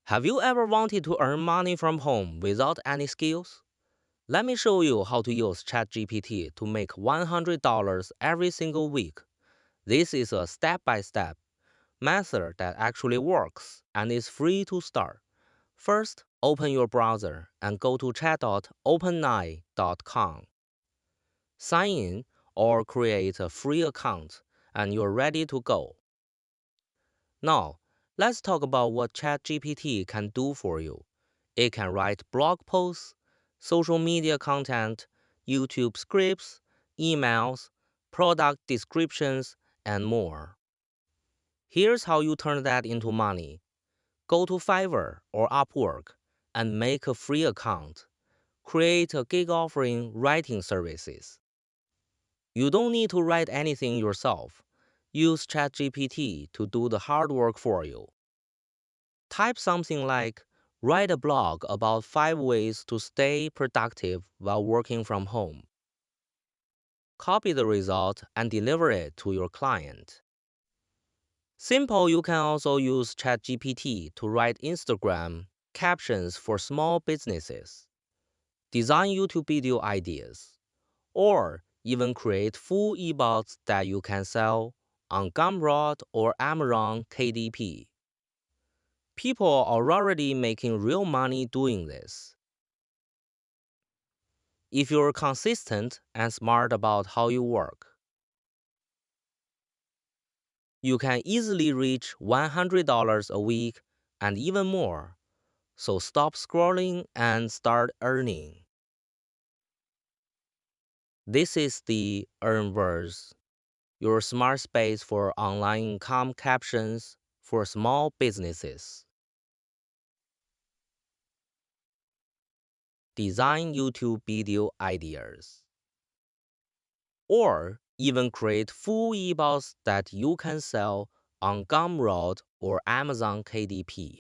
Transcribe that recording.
Have you ever wanted to earn money from home without any skills? Let me show you how to use ChatGPT to make $100 every single week. This is a step-by-step method that actually works and is free to start. First, open your browser and go to chat.openai.com. Sign in or create a free account and you're ready to go. Now, let's talk about what ChatGPT can do for you. It can write blog posts, social media content, YouTube scripts, emails, product descriptions, and more. Here's how you turn that into money. Go to Fiverr or Upwork and make a free account. Create a gig offering writing services. You don't need to write anything yourself. Use ChatGPT to do the hard work for you. Type something like, write a blog about 5 ways to stay productive while working from home. Copy the result and deliver it to your client. Simple, you can also use ChatGPT to write Instagram captions for small businesses, design YouTube video ideas, or even create full ebooks that you can sell on Gumroad or Amazon KDP. People are already making real money doing this. If you're consistent and smart about how you work, you can easily reach $100 a week and even more. So stop scrolling and start earning. This is the Earnverse, your smart space for online income captions for small businesses. Design YouTube video ideas, or even create full ebooks that you can sell on Gumroad or Amazon KDP.